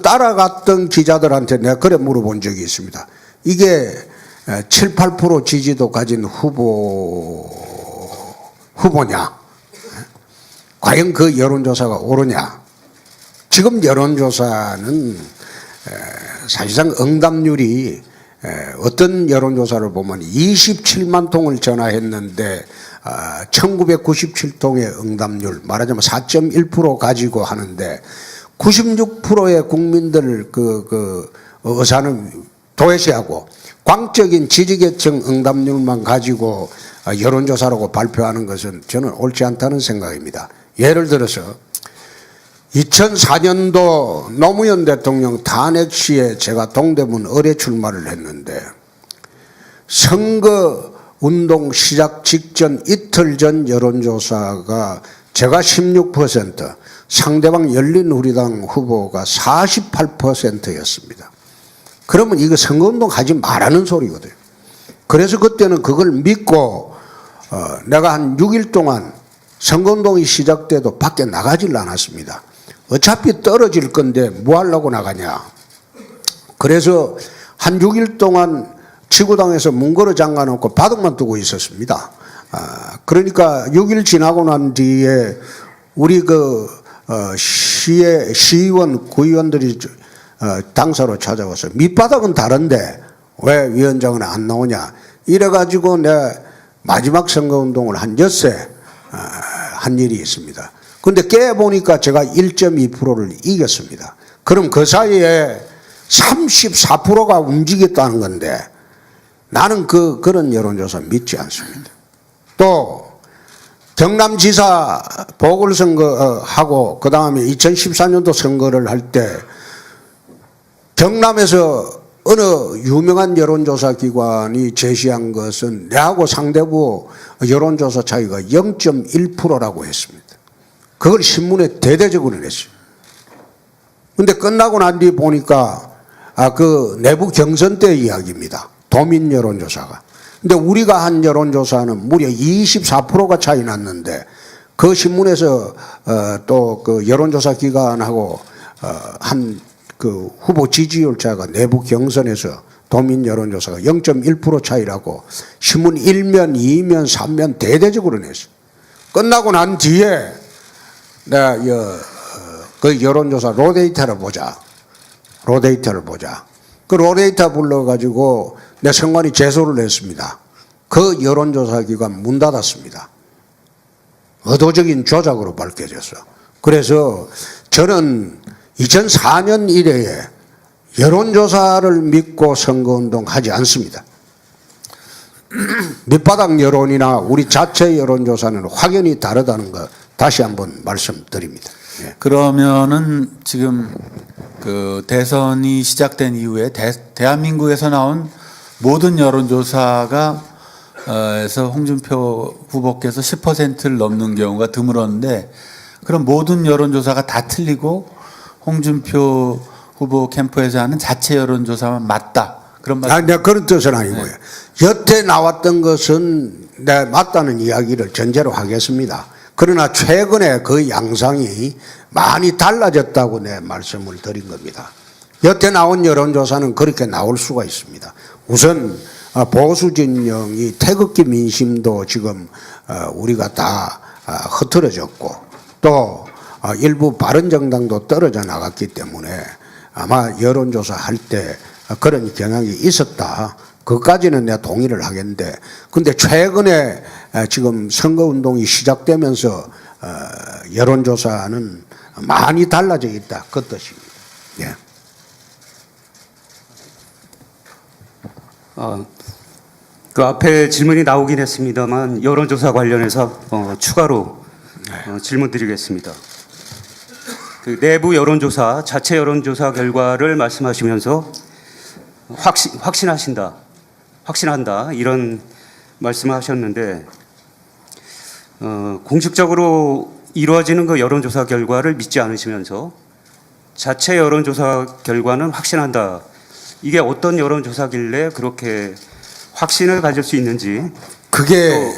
따라갔던 기자들한테 내가 그래 물어본 적이 있습니다. 이게 7, 8% 지지도 가진 후보냐? 과연 그 여론조사가 옳으냐? 지금 여론조사는 사실상 응답률이 어떤 여론조사를 보면 27만 통을 전화했는데 1997통의 응답률 말하자면 4.1% 가지고 하는데 96%의 국민들 그 의사는 도외시하고 광적인 지지계층 응답률만 가지고 여론조사라고 발표하는 것은 저는 옳지 않다는 생각입니다. 예를 들어서 2004년도 노무현 대통령 탄핵 시에 제가 동대문 의뢰 출마를 했는데 선거운동 시작 직전 이틀 전 여론조사가 제가 16%, 상대방 열린우리당 후보가 48%였습니다. 그러면 이거 선거운동 하지 말라는 소리거든요. 그래서 그때는 그걸 믿고 내가 한 6일 동안 선거운동이 시작돼도 밖에 나가질 않았습니다. 어차피 떨어질 건데 뭐 하려고 나가냐. 그래서 한 6일 동안 지구당에서 문 걸어 잠가놓고 바둑만 두고 있었습니다. 그러니까 6일 지나고 난 뒤에 우리 시의원, 구의원들이 당사로 찾아와서 밑바닥은 다른데 왜 위원장은 안 나오냐. 이래가지고 내 마지막 선거운동을 한 엿새 한 일이 있습니다. 근데 깨보니까 제가 1.2%를 이겼습니다. 그럼 그 사이에 34%가 움직였다는 건데 나는 그런 여론조사 믿지 않습니다. 또 경남지사 보궐선거하고 그 다음에 2014년도 선거를 할 때 경남에서 어느 유명한 여론조사 기관이 제시한 것은 내하고 상대부 여론조사 차이가 0.1%라고 했습니다. 그걸 신문에 대대적으로 냈어요. 근데 끝나고 난 뒤 보니까 그 내부 경선 때 이야기입니다. 도민 여론조사가. 근데 우리가 한 여론조사는 무려 24%가 차이 났는데 그 신문에서 또 그 여론조사 기관하고 한 그 후보 지지율차가 내부 경선에서 도민 여론조사가 0.1% 차이라고 신문 1면, 2면, 3면 대대적으로 냈어요. 끝나고 난 뒤에 내가 그 여론조사 로데이터를 보자. 그 로데이터 불러가지고 내 선관위 제소를 냈습니다. 그 여론조사 기관 문 닫았습니다. 의도적인 조작으로 밝혀졌어. 그래서 저는 2004년 이래에 여론조사를 믿고 선거운동 하지 않습니다. 밑바닥 여론이나 우리 자체 여론조사는 확연히 다르다는 거 다시 한번 말씀드립니다. 예. 그러면은 지금 그 대선이 시작된 이후에 대한민국에서 나온 모든 여론조사가 에서 홍준표 후보께서 10%를 넘는 경우가 드물었는데 그럼 모든 여론조사가 다 틀리고 홍준표 후보 캠프에서 하는 자체 여론조사만 맞다. 그런 말. 내가 그런 뜻은 아니고요. 네. 여태 나왔던 것은 내가 맞다는 이야기를 전제로 하겠습니다. 그러나 최근에 그 양상이 많이 달라졌다고 내 말씀을 드린 겁니다. 여태 나온 여론조사는 그렇게 나올 수가 있습니다. 우선 보수 진영이 태극기 민심도 지금 우리가 다 흐트러졌고 또 일부 바른정당도 떨어져 나갔기 때문에 아마 여론조사 할 때 그런 경향이 있었다. 그것까지는 내가 동의를 하겠는데 근데 최근에 지금 선거운동이 시작되면서 여론조사는 많이 달라져 있다. 그 뜻입니다. 예. 그 앞에 질문이 나오긴 했습니다만 여론조사 관련해서 추가로 질문 드리겠습니다. 그 내부 여론조사, 자체 여론조사 결과를 말씀하시면서 확신한다 이런 말씀을 하셨는데 공식적으로 이루어지는 그 여론조사 결과를 믿지 않으시면서 자체 여론조사 결과는 확신한다. 이게 어떤 여론조사길래 그렇게 확신을 가질 수 있는지. 그게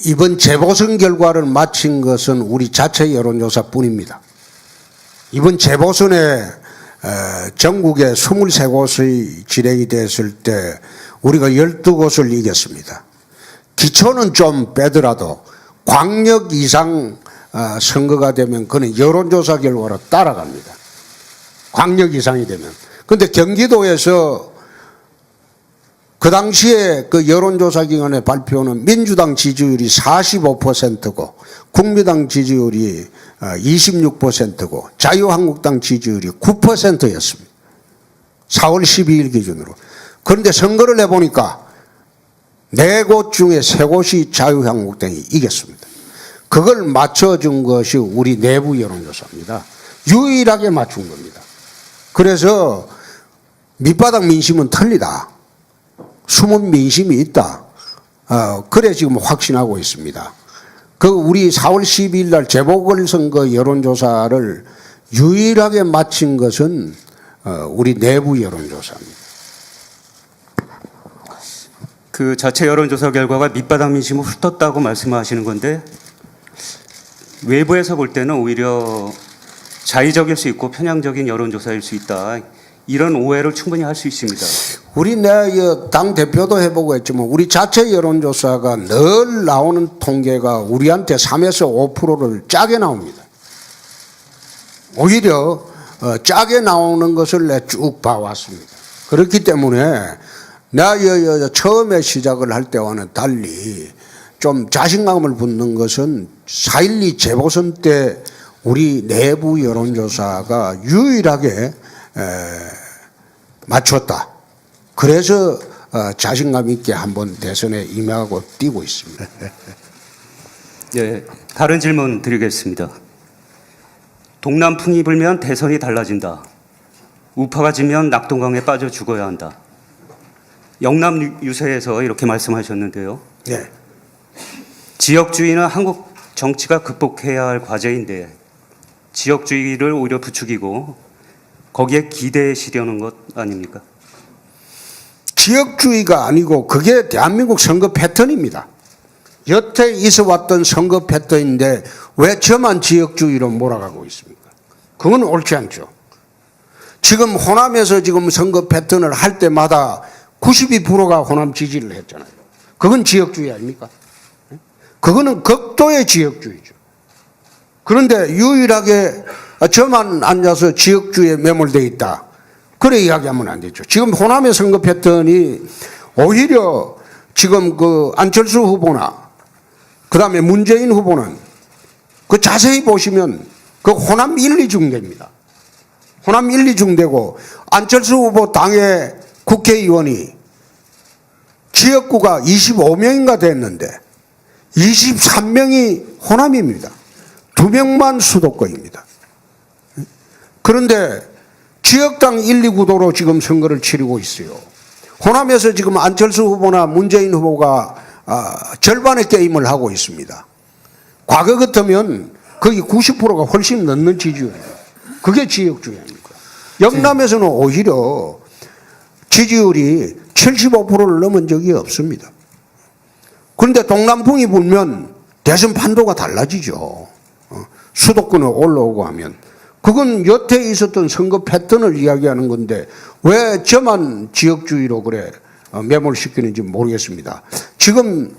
이번 재보선 결과를 마친 것은 우리 자체 여론조사뿐입니다. 이번 재보선에 전국에 23곳의 진행이 됐을 때 우리가 12곳을 이겼습니다. 기초는 좀 빼더라도 광역 이상 선거가 되면 그는 여론조사 결과로 따라갑니다. 광역 이상이 되면. 그런데 경기도에서 그 당시에 그 여론조사 기관의 발표는 민주당 지지율이 45%고 국민당 지지율이 26%고 자유한국당 지지율이 9%였습니다. 4월 12일 기준으로. 그런데 선거를 해보니까 4곳 중에 3곳이 자유한국당이 이겼습니다. 그걸 맞춰준 것이 우리 내부 여론조사입니다. 유일하게 맞춘 겁니다. 그래서 밑바닥 민심은 틀리다. 숨은 민심이 있다. 그래 지금 확신하고 있습니다. 그 우리 4월 12일 날 재보궐선거 여론조사를 유일하게 마친 것은 우리 내부 여론조사입니다. 그 자체 여론조사 결과가 밑바닥 민심을 훑었다고 말씀하시는 건데 외부에서 볼 때는 오히려 자의적일 수 있고 편향적인 여론조사일 수 있다. 이런 오해를 충분히 할 수 있습니다. 우리 당 대표도 해보고 했지만 우리 자체 여론조사가 늘 나오는 통계가 우리한테 3에서 5%를 짜게 나옵니다. 오히려 짜게 나오는 것을 내가 쭉 봐왔습니다. 그렇기 때문에 내가 처음에 시작을 할 때와는 달리 좀 자신감을 붙는 것은 4.12 재보선 때 우리 내부 여론조사가 유일하게 맞췄다. 그래서 자신감 있게 한번 대선에 임하고 뛰고 있습니다. 예, 다른 질문 드리겠습니다. 동남풍이 불면 대선이 달라진다. 우파가 지면 낙동강에 빠져 죽어야 한다. 영남 유세에서 이렇게 말씀하셨는데요. 네. 지역주의는 한국 정치가 극복해야 할 과제인데 지역주의를 오히려 부추기고 거기에 기대시려는 것 아닙니까? 지역주의가 아니고 그게 대한민국 선거 패턴입니다. 여태 있어 왔던 선거 패턴인데 왜 저만 지역주의로 몰아가고 있습니까? 그건 옳지 않죠. 지금 호남에서 지금 선거 패턴을 할 때마다 92%가 호남 지지를 했잖아요. 그건 지역주의 아닙니까? 그거는 극도의 지역주의죠. 그런데 유일하게 저만 앉아서 지역주의에 매몰되어 있다. 그래 이야기하면 안 되죠. 지금 호남의 선거 패턴이 오히려 지금 그 안철수 후보나 그 다음에 문재인 후보는 그 자세히 보시면 그 호남 1, 2중대입니다. 호남 1, 2중대고 안철수 후보 당의 국회의원이 지역구가 25명인가 됐는데 23명이 호남입니다. 2명만 수도권입니다. 그런데 지역당 1, 2구도로 지금 선거를 치르고 있어요. 호남에서 지금 안철수 후보나 문재인 후보가 절반의 게임을 하고 있습니다. 과거 같으면 거의 90%가 훨씬 넘는 지지율이에요. 그게 지역주의 아닙니까? 영남에서는 오히려 지지율이 75%를 넘은 적이 없습니다. 그런데 동남풍이 불면 대선 판도가 달라지죠. 수도권에 올라오고 하면. 그건 여태 있었던 선거 패턴을 이야기하는 건데 왜 저만 지역주의로 그래 매몰시키는지 모르겠습니다. 지금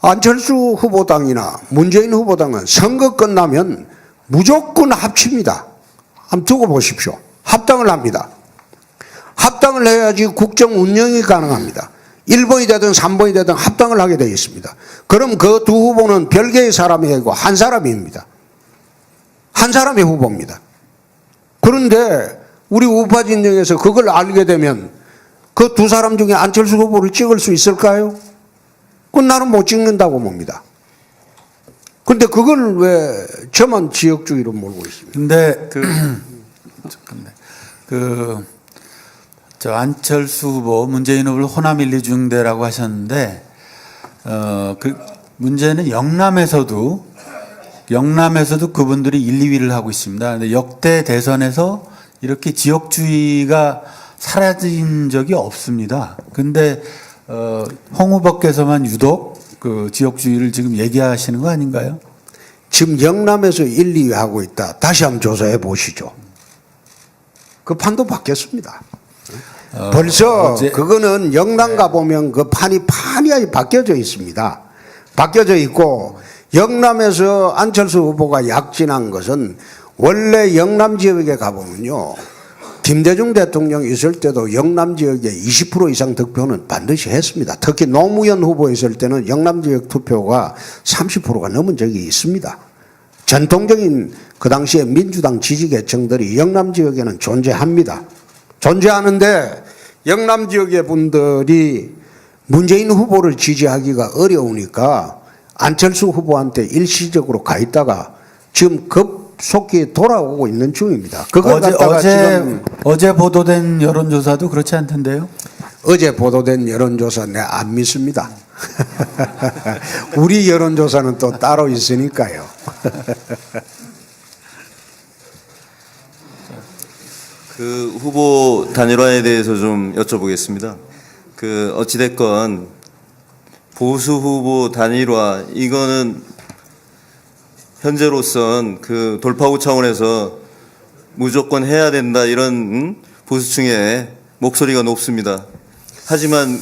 안철수 후보당이나 문재인 후보당은 선거 끝나면 무조건 합칩니다. 한번 두고 보십시오. 합당을 합니다. 합당을 해야지 국정 운영이 가능합니다. 1번이 되든 3번이 되든 합당을 하게 되어 있습니다. 그럼 그 두 후보는 별개의 사람이 아니고 한 사람입니다. 한 사람의 후보입니다. 그런데 우리 우파 진영에서 그걸 알게 되면 그 두 사람 중에 안철수 후보를 찍을 수 있을까요? 그건 나는 못 찍는다고 봅니다. 그런데 그걸 왜 저만 지역주의로 몰고 있습니다. 근데 저 안철수 후보, 문재인 후보를 호남 1, 2중대라고 하셨는데 그 문제는 영남에서도 그분들이 1, 2위를 하고 있습니다. 근데 역대 대선에서 이렇게 지역주의가 사라진 적이 없습니다. 근데 홍 후보께서만 유독 그 지역주의를 지금 얘기하시는 거 아닌가요? 지금 영남에서 1, 2위 하고 있다. 다시 한번 조사해 보시죠. 그 판도 바뀌었습니다. 벌써 그거는 영남 가보면 그 판이 바뀌어져 있습니다. 바뀌어져 있고 영남에서 안철수 후보가 약진한 것은 원래 영남 지역에 가보면요. 김대중 대통령 있을 때도 영남 지역에 20% 이상 득표는 반드시 했습니다. 특히 노무현 후보 있을 때는 영남 지역 투표가 30%가 넘은 적이 있습니다. 전통적인 그 당시에 민주당 지지 계층들이 영남 지역에는 존재합니다. 존재하는데 영남 지역의 분들이 문재인 후보를 지지하기가 어려우니까 안철수 후보한테 일시적으로 가 있다가 지금 급속히 돌아오고 있는 중입니다. 그걸 갖다가 지금 어제 보도된 여론조사도 그렇지 않던데요? 어제 보도된 여론조사 내 안 믿습니다. 우리 여론조사는 또 따로 있으니까요. 그 후보 단일화에 대해서 좀 여쭤보겠습니다. 그 어찌됐건 보수 후보 단일화 이거는 현재로선 그 돌파구 차원에서 무조건 해야 된다 이런 보수층의 목소리가 높습니다. 하지만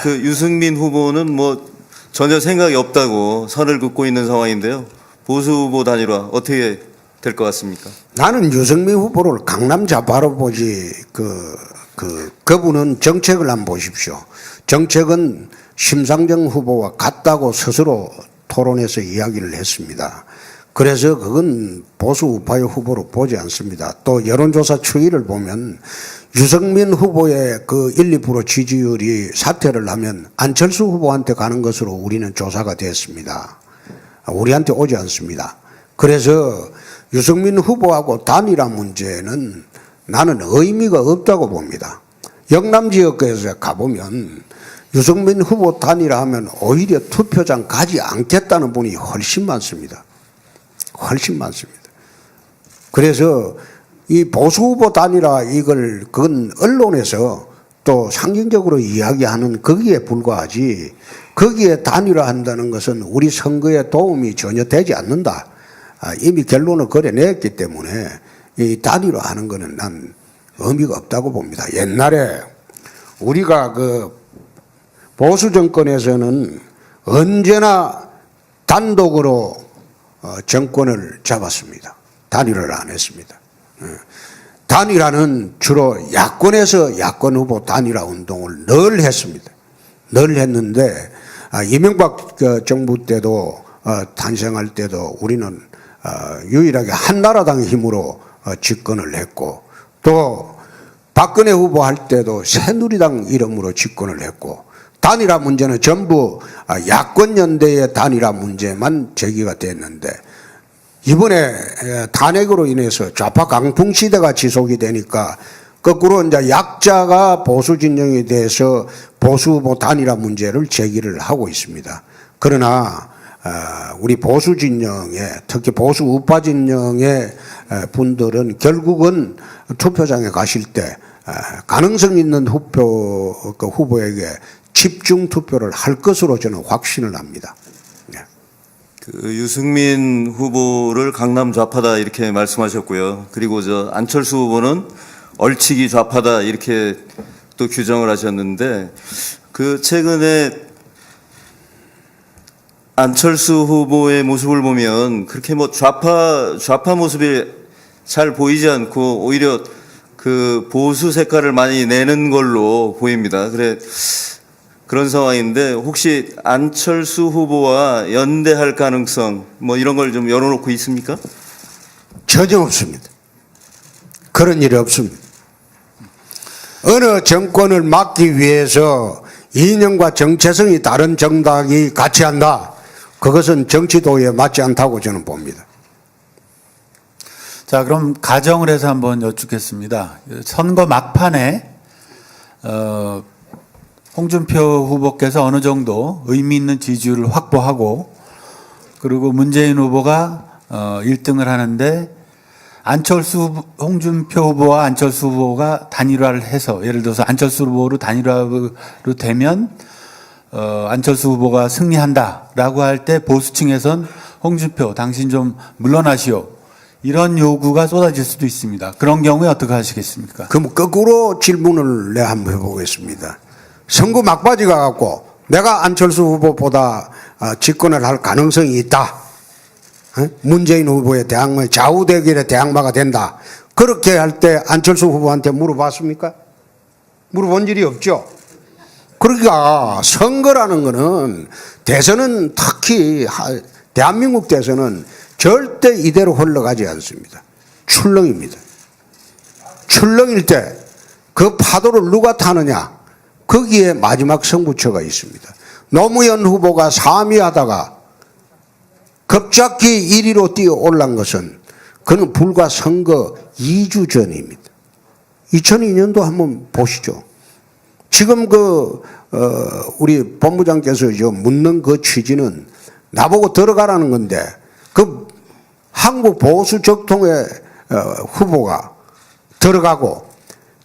그 유승민 후보는 뭐 전혀 생각이 없다고 선을 긋고 있는 상황인데요. 보수 후보 단일화 어떻게 될 것 같습니까? 나는 유승민 후보를 강남 좌파로 보지 그분은 정책을 한번 보십시오. 정책은 심상정 후보와 같다고 스스로 토론에서 이야기를 했습니다. 그래서 그건 보수 우파의 후보로 보지 않습니다. 또 여론조사 추이를 보면 유승민 후보의 그 1, 2% 지지율이 사퇴를 하면 안철수 후보한테 가는 것으로 우리는 조사가 됐습니다. 우리한테 오지 않습니다. 그래서 유승민 후보하고 단일화 문제는 나는 의미가 없다고 봅니다. 영남 지역에서 가보면 유승민 후보 단일화하면 오히려 투표장 가지 않겠다는 분이 훨씬 많습니다. 훨씬 많습니다. 그래서 이 보수 후보 단일화 그건 언론에서 또 상징적으로 이야기하는 거기에 불과하지 거기에 단일화한다는 것은 우리 선거에 도움이 전혀 되지 않는다. 이미 결론을 그려냈기 때문에 이 단일화하는 거는 난 의미가 없다고 봅니다. 옛날에 우리가 그 보수 정권에서는 언제나 단독으로 정권을 잡았습니다. 단일화를 안 했습니다. 단일화는 주로 야권에서 야권 후보 단일화 운동을 늘 했습니다. 늘 했는데 이명박 정부 때도 탄생할 때도 우리는 유일하게 한나라당의 힘으로 집권을 했고 또 박근혜 후보 할 때도 새누리당 이름으로 집권을 했고 단일화 문제는 전부 야권 연대의 단일화 문제만 제기가 됐는데 이번에 탄핵으로 인해서 좌파 강풍 시대가 지속이 되니까 거꾸로 이제 약자가 보수 진영에 대해서 보수 후보 단일화 문제를 제기를 하고 있습니다. 그러나 우리 보수 진영에 특히 보수 우파 진영의 분들은 결국은 투표장에 가실 때 가능성 있는 후보에게 집중 투표를 할 것으로 저는 확신을 합니다. 그 유승민 후보를 강남 좌파다 이렇게 말씀하셨고요. 그리고 저 안철수 후보는 얼치기 좌파다 이렇게 또 규정을 하셨는데 그 최근에 안철수 후보의 모습을 보면 그렇게 뭐 좌파 모습이 잘 보이지 않고 오히려 그 보수 색깔을 많이 내는 걸로 보입니다. 그런 상황인데 혹시 안철수 후보와 연대할 가능성 뭐 이런 걸 좀 열어놓고 있습니까? 전혀 없습니다. 그런 일이 없습니다. 어느 정권을 막기 위해서 이념과 정체성이 다른 정당이 같이 한다. 그것은 정치도에 맞지 않다고 저는 봅니다. 자, 그럼 가정을 해서 한번 여쭙겠습니다. 선거 막판에 홍준표 후보께서 어느 정도 의미 있는 지지율을 확보하고 그리고 문재인 후보가 1등을 하는데 홍준표 후보와 안철수 후보가 단일화를 해서 예를 들어서 안철수 후보로 단일화로 되면 안철수 후보가 승리한다라고 할 때 보수층에선 홍준표 당신 좀 물러나시오 이런 요구가 쏟아질 수도 있습니다. 그런 경우에 어떻게 하시겠습니까? 그럼 거꾸로 질문을 내가 한번 해보겠습니다. 선거 막바지 가갖고 내가 안철수 후보보다 집권을 할 가능성이 있다. 문재인 후보의 대항마, 좌우 대결의 대항마가 된다. 그렇게 할 때 안철수 후보한테 물어봤습니까? 물어본 일이 없죠. 그러니까 선거라는 거는 대선은 특히 대한민국 대선은 절대 이대로 흘러가지 않습니다. 출렁입니다. 출렁일 때 그 파도를 누가 타느냐? 거기에 마지막 승부처가 있습니다. 노무현 후보가 3위 하다가 급작히 1위로 뛰어 올란 것은 그는 불과 선거 2주 전입니다. 2002년도 한번 보시죠. 지금 우리 본부장께서 묻는 그 취지는 나보고 들어가라는 건데 그 한국 보수 적통의 후보가 들어가고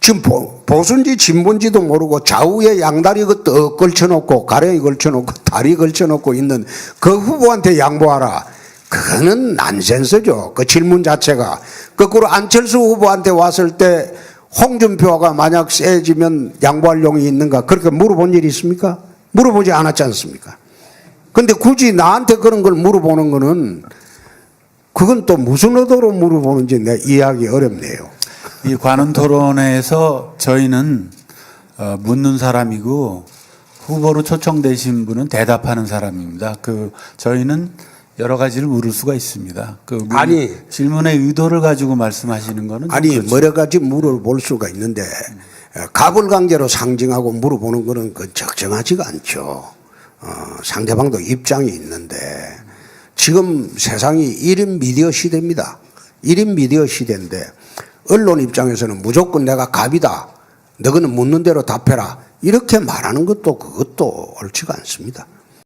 지금 보수인지 진보인지도 모르고 좌우에 양다리 떡 걸쳐놓고 가랭이 걸쳐놓고 다리 걸쳐놓고 있는 그 후보한테 양보하라. 그거는 난센스죠. 그 질문 자체가. 거꾸로 안철수 후보한테 왔을 때 홍준표가 만약 세지면 양보할 용이 있는가 그렇게 물어본 일이 있습니까? 물어보지 않았지 않습니까? 근데 굳이 나한테 그런 걸 물어보는 거는 그건 또 무슨 의도로 물어보는지 내가 이해하기 어렵네요. 이 관훈 토론회에서 저희는 묻는 사람이고 후보로 초청되신 분은 대답하는 사람입니다. 저희는 여러 가지를 물을 수가 있습니다. 아니, 질문의 의도를 가지고 말씀하시는 거는 아니 그렇죠. 여러 가지 물어볼 수가 있는데 가불관계로 상징하고 물어보는 거는 그 적정하지가 않죠. 상대방도 입장이 있는데 지금 세상이 1인 미디어 시대입니다. 1인 미디어 시대인데 언론 입장에서는 무조건 내가 갑이다. 너희는 묻는 대로 답해라. 이렇게 말하는 것도 그것도 옳지가 않습니다.